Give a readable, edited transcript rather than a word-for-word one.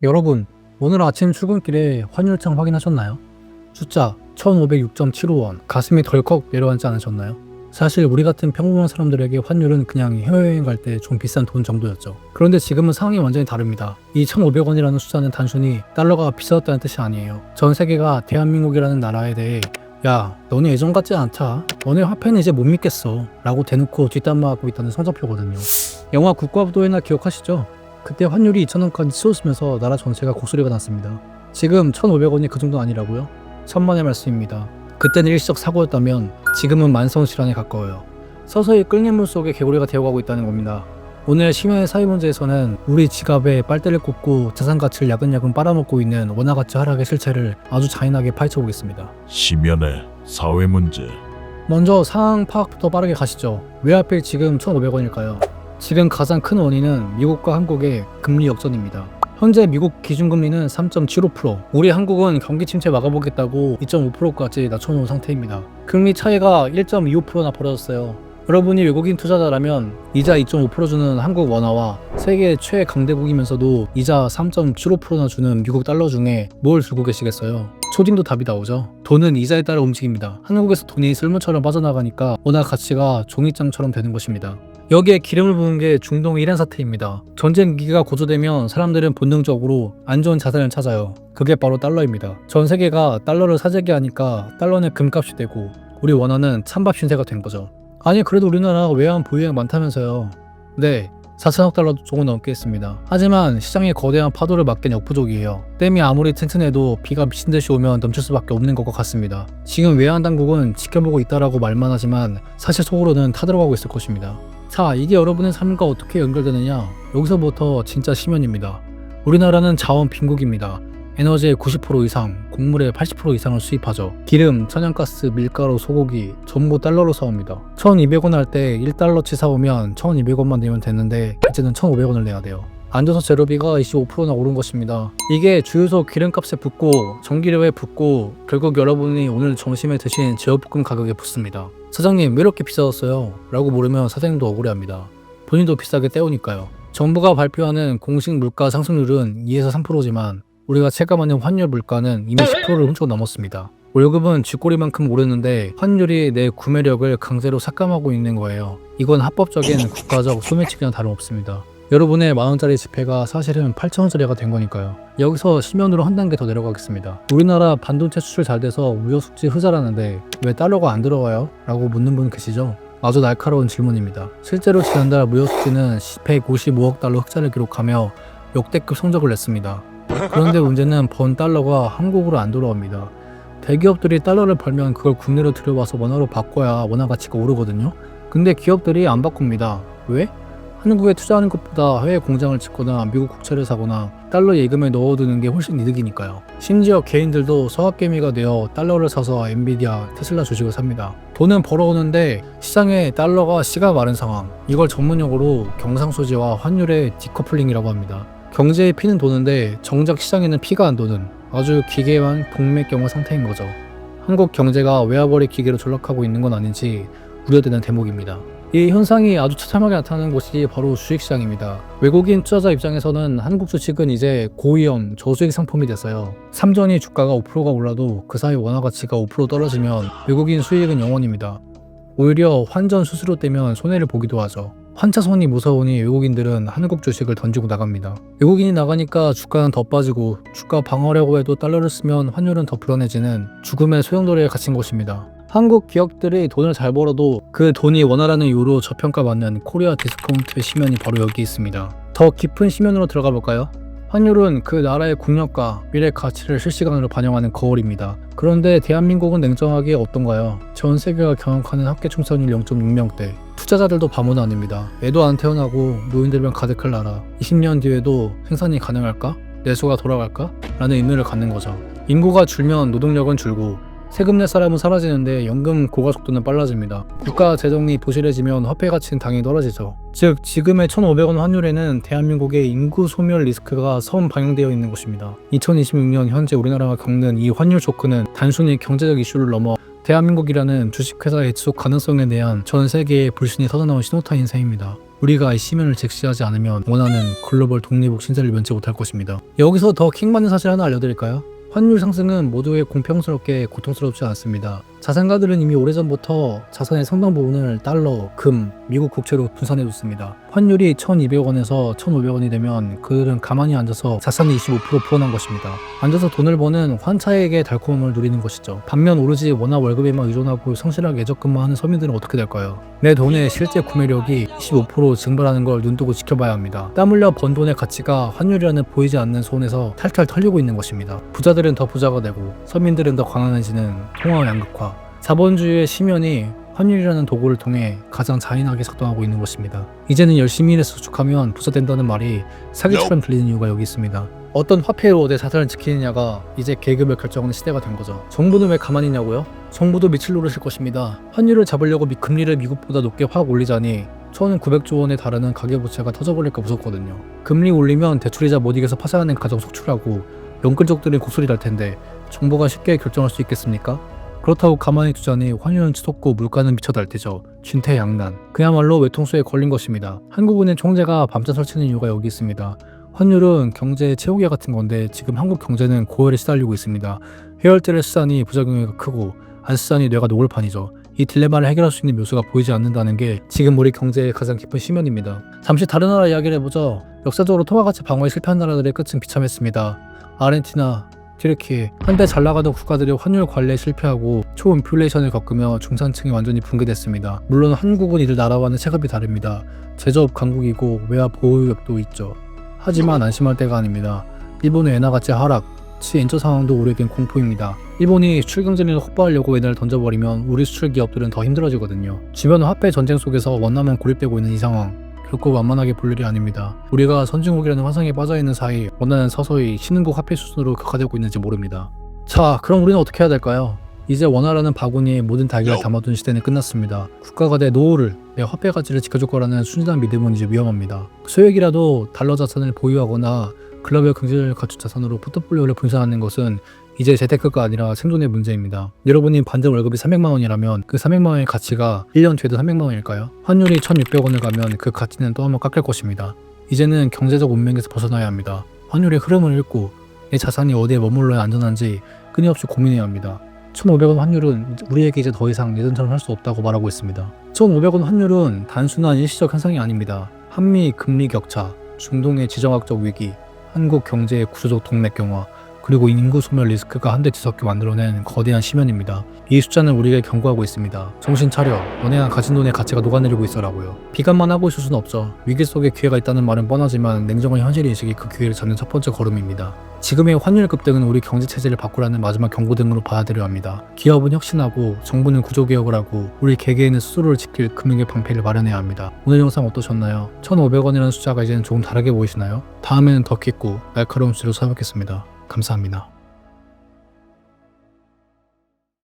여러분, 오늘 아침 출근길에 환율창 확인하셨나요? 숫자 1506.75원, 가슴이 덜컥 내려앉지 않으셨나요? 사실 우리 같은 평범한 사람들에게 환율은 그냥 해외여행 갈 때 좀 비싼 돈 정도였죠. 그런데 지금은 상황이 완전히 다릅니다. 이 1500원이라는 숫자는 단순히 달러가 비싸졌다는 뜻이 아니에요. 전 세계가 대한민국이라는 나라에 대해 야, 너네 예전 같지 않다. 너네 화폐는 이제 못 믿겠어. 라고 대놓고 뒷담화하고 있다는 성적표거든요. 영화 국가부도회나 기억하시죠? 그때 환율이 2,000원까지 치솟으면서 나라 전체가 곡소리가 났습니다. 지금 1,500원이 그 정도 아니라고요? 천만의 말씀입니다. 그때는 일시적 사고였다면 지금은 만성질환에 가까워요. 서서히 끓는 물 속에 개구리가 되어가고 있다는 겁니다. 오늘 심야의 사회 문제에서는 우리 지갑에 빨대를 꽂고 자산 가치를 야금야금 빨아먹고 있는 원화 가치 하락의 실체를 아주 잔인하게 파헤쳐보겠습니다. 심연의 사회 문제. 먼저 상황 파악부터 빠르게 가시죠. 왜 하필 지금 1,500원일까요? 지금 가장 큰 원인은 미국과 한국의 금리 역전입니다. 현재 미국 기준금리는 3.75%, 우리 한국은 경기 침체 막아보겠다고 2.5%까지 낮춰놓은 상태입니다. 금리 차이가 1.25%나 벌어졌어요. 여러분이 외국인 투자자라면 이자 2.5% 주는 한국 원화와 세계 최강대국이면서도 이자 3.75%나 주는 미국 달러 중에 뭘 들고 계시겠어요? 초딩도 답이 나오죠. 돈은 이자에 따라 움직입니다. 한국에서 돈이 쓸모처럼 빠져나가니까 원화 가치가 종이장처럼 되는 것입니다. 여기에 기름을 부은 게 중동 이란 사태입니다. 전쟁 위기가 고조되면 사람들은 본능적으로 안 좋은 자산을 찾아요. 그게 바로 달러입니다. 전 세계가 달러를 사재기 하니까 달러는 금값이 되고 우리 원화는 찬밥 신세가 된 거죠. 아니 그래도 우리나라 외환 보유액 많다면서요. 네, 4천억 달러도 조금 넘게 했습니다. 하지만 시장의 거대한 파도를 막기엔 역부족이에요. 댐이 아무리 튼튼해도 비가 미친듯이 오면 넘칠 수밖에 없는 것과 같습니다. 지금 외환 당국은 지켜보고 있다라고 말만 하지만 사실 속으로는 타들어가고 있을 것입니다. 자, 이게 여러분의 삶과 어떻게 연결되느냐? 여기서부터 진짜 심연입니다. 우리나라는 자원 빈국입니다. 에너지의 90% 이상, 곡물의 80% 이상을 수입하죠. 기름, 천연가스, 밀가루, 소고기 전부 달러로 사옵니다. 1,200원 할 때 1달러치 사오면 1,200원만 내면 되는데 이제는 1,500원을 내야 돼요. 안전서 재료비가 25%나 오른 것입니다. 이게 주유소 기름값에 붙고 전기료에 붙고 결국 여러분이 오늘 점심에 드신 제육볶음 가격에 붙습니다. 사장님 왜 이렇게 비싸졌어요? 라고 물으면 사장님도 억울해합니다. 본인도 비싸게 때우니까요. 정부가 발표하는 공식 물가 상승률은 2에서 3%지만 우리가 체감하는 환율 물가는 이미 10%를 훔쳐 넘었습니다. 월급은 쥐꼬리만큼 오르는데 환율이 내 구매력을 강제로 삭감하고 있는 거예요. 이건 합법적인 국가적 소매치기나 다름없습니다. 여러분의 만원짜리 지폐가 사실은 8천원짜리가 된 거니까요. 여기서 심연으로 한 단계 더 내려가겠습니다. 우리나라 반도체 수출 잘 돼서 무역수지 흑자라는데 왜 달러가 안 들어와요? 라고 묻는 분 계시죠? 아주 날카로운 질문입니다. 실제로 지난달 무역수지는 155억 달러 흑자를 기록하며 역대급 성적을 냈습니다. 그런데 문제는 번 달러가 한국으로 안 돌아옵니다. 대기업들이 달러를 벌면 그걸 국내로 들여와서 원화로 바꿔야 원화 가치가 오르거든요. 근데 기업들이 안 바꿉니다. 왜? 한국에 투자하는 것보다 해외 공장을 짓거나 미국 국채를 사거나 달러 예금에 넣어두는 게 훨씬 이득이니까요. 심지어 개인들도 서학개미가 되어 달러를 사서 엔비디아, 테슬라 주식을 삽니다. 돈은 벌어오는데 시장에 달러가 씨가 마른 상황. 이걸 전문용어로 경상수지와 환율의 디커플링이라고 합니다. 경제에 피는 도는데 정작 시장에는 피가 안 도는 아주 기괴한 동맥경화 상태인 거죠. 한국 경제가 외화벌이 기계로 전락하고 있는 건 아닌지 우려되는 대목입니다. 이 현상이 아주 처참하게 나타나는 곳이 바로 주식시장입니다. 외국인 투자자 입장에서는 한국 주식은 이제 고위험, 저수익 상품이 됐어요. 삼전이 주가가 5%가 올라도 그 사이 원화 가치가 5% 떨어지면 외국인 수익은 0원입니다. 오히려 환전 수수료 떼면 손해를 보기도 하죠. 환차손이 무서우니 외국인들은 한국 주식을 던지고 나갑니다. 외국인이 나가니까 주가는 더 빠지고 주가 방어하려고 해도 달러를 쓰면 환율은 더 불안해지는 죽음의 소용돌이에 갇힌 것입니다. 한국 기업들이 돈을 잘 벌어도 그 돈이 원화라는 이유로 저평가받는 코리아 디스카운트의 심연이 바로 여기 있습니다. 더 깊은 심연으로 들어가 볼까요? 환율은 그 나라의 국력과 미래 가치를 실시간으로 반영하는 거울입니다. 그런데 대한민국은 냉정하게 어떤가요? 전 세계가 경악하는 합계 총선율 0.6명대. 투자자들도 바보는 아닙니다. 애도 안 태어나고 노인들만 가득할 나라. 20년 뒤에도 생산이 가능할까? 내수가 돌아갈까? 라는 의문을 갖는 거죠. 인구가 줄면 노동력은 줄고 세금 낼 사람은 사라지는데 연금 고가속도는 빨라집니다. 국가 재정이 부실해지면 화폐 가치는 당연히 떨어지죠. 즉 지금의 1,500원 환율에는 대한민국의 인구 소멸 리스크가 선 반영되어 있는 것입니다. 2026년 현재 우리나라가 겪는 이 환율 쇼크는 단순히 경제적 이슈를 넘어 대한민국이라는 주식회사의 지속 가능성에 대한 전 세계의 불신이 터져나온 신호탄 인생입니다. 우리가 이 시면을 직시하지 않으면 원하는 글로벌 독립국 신세를 면치 못할 것입니다. 여기서 더 킹받는 사실 하나 알려드릴까요? 환율 상승은 모두에 공평스럽게 고통스럽지 않습니다. 자산가들은 이미 오래전부터 자산의 상당 부분을 달러, 금, 미국 국채로 분산해뒀습니다. 환율이 1200원에서 1500원이 되면 그들은 가만히 앉아서 자산의 25% 불어난 것입니다. 앉아서 돈을 버는 환차액의 달콤함을 누리는 것이죠. 반면 오로지 원화 월급에만 의존하고 성실하게 예적근무하는 서민들은 어떻게 될까요? 내 돈의 실제 구매력이 25% 증발하는 걸 눈뜨고 지켜봐야 합니다. 땀 흘려 번 돈의 가치가 환율이라는 보이지 않는 손에서 탈탈 털리고 있는 것입니다. 부자들은 더 부자가 되고 서민들은 더 가난해지는 통화 양극화. 자본주의의 심연이 환율이라는 도구를 통해 가장 잔인하게 작동하고 있는 것입니다. 이제는 열심히 일해서 저축하면 부자 된다는 말이 사기처럼 들리는 이유가 여기 있습니다. 어떤 화폐로 내 자산을 지키느냐가 이제 계급을 결정하는 시대가 된 거죠. 정부는 왜 가만히 있냐고요? 정부도 밑을 노르실 것입니다. 환율을 잡으려고 금리를 미국보다 높게 확 올리자니 1900조 원에 달하는 가계부채가 터져버릴까 무섭거든요. 금리 올리면 대출이자 못 이겨서 파산하는 가정 속출하고 영끌족들은 곡소리 날 텐데 정부가 쉽게 결정할 수 있겠습니까? 그렇다고 가만히 두자니 환율은 치솟고 물가는 미쳐 날뛰죠. 진퇴양난. 그야말로 외통수에 걸린 것입니다. 한국은행 총재가 밤잠 설치는 이유가 여기 있습니다. 환율은 경제의 최후계 같은 건데 지금 한국 경제는 고열에 시달리고 있습니다. 해열제를 쓰자니 부작용이 크고 안 쓰자니 뇌가 녹을 판이죠. 이 딜레마를 해결할 수 있는 묘수가 보이지 않는다는 게 지금 우리 경제의 가장 깊은 심연입니다. 잠시 다른 나라 이야기를 해보죠. 역사적으로 통화가치 방어에 실패한 나라들의 끝은 비참했습니다. 아르헨티나, 튀르키, 한때 잘 나가던 국가들이 환율 관리에 실패하고 초인플레이션을 겪으며 중산층이 완전히 붕괴됐습니다. 물론 한국은 이들 나라와는 체급이 다릅니다. 제조업 강국이고 외화 보유액도 있죠. 하지만 안심할 때가 아닙니다. 일본의 엔화 가치 하락, 엔저 상황도 우리에겐 공포입니다. 일본이 수출 경쟁력을 확보하려고 엔화를 던져버리면 우리 수출 기업들은 더 힘들어지거든요. 주변 화폐 전쟁 속에서 원화만 고립되고 있는 이 상황, 결코 만만하게 볼 일이 아닙니다. 우리가 선진국이라는 환상에 빠져있는 사이 원화는 서서히 신흥국 화폐 수준으로 격화되고 있는지 모릅니다. 자, 그럼 우리는 어떻게 해야 될까요? 이제 원화라는 바구니에 모든 달걀을 담아둔 시대는 끝났습니다. 국가가 내 노후를, 내 화폐 가치를 지켜줄 거라는 순진한 믿음은 이제 위험합니다. 소액이라도 달러 자산을 보유하거나 글로벌 경제를 갖춘 자산으로 포트폴리오를 분산하는 것은 이제 재테크가 아니라 생존의 문제입니다. 여러분이 반전 월급이 300만 원이라면 그 300만 원의 가치가 1년 뒤에도 300만 원일까요? 환율이 1600원을 가면 그 가치는 또 한번 깎일 것입니다. 이제는 경제적 운명에서 벗어나야 합니다. 환율의 흐름을 읽고 내 자산이 어디에 머물러야 안전한지 끊임없이 고민해야 합니다. 1,500원 환율은 우리에게 이제 더 이상 예전처럼 할 수 없다고 말하고 있습니다. 1,500원 환율은 단순한 일시적 현상이 아닙니다. 한미 금리 격차, 중동의 지정학적 위기, 한국 경제의 구조적 동맥경화, 그리고 인구 소멸 리스크가 한데 뒤섞여 만들어낸 거대한 심연입니다. 이 숫자는 우리에게 경고하고 있습니다. 정신 차려. 너네가 가진 돈의 가치가 녹아내리고 있어라고요. 비관만 하고 있을 수는 없죠. 위기 속에 기회가 있다는 말은 뻔하지만 냉정한 현실인식이 그 기회를 잡는 첫 번째 걸음입니다. 지금의 환율 급등은 우리 경제 체제를 바꾸라는 마지막 경고등으로 받아들여야 합니다. 기업은 혁신하고 정부는 구조개혁을 하고 우리 개개인은 스스로를 지킬 금융의 방패를 마련해야 합니다. 오늘 영상 어떠셨나요? 1,500원이라는 숫자가 이제는 조금 다르게 보이시나요? 다음에는 더 깊고 날카로운 수로 찾아뵙겠습니다. 감사합니다.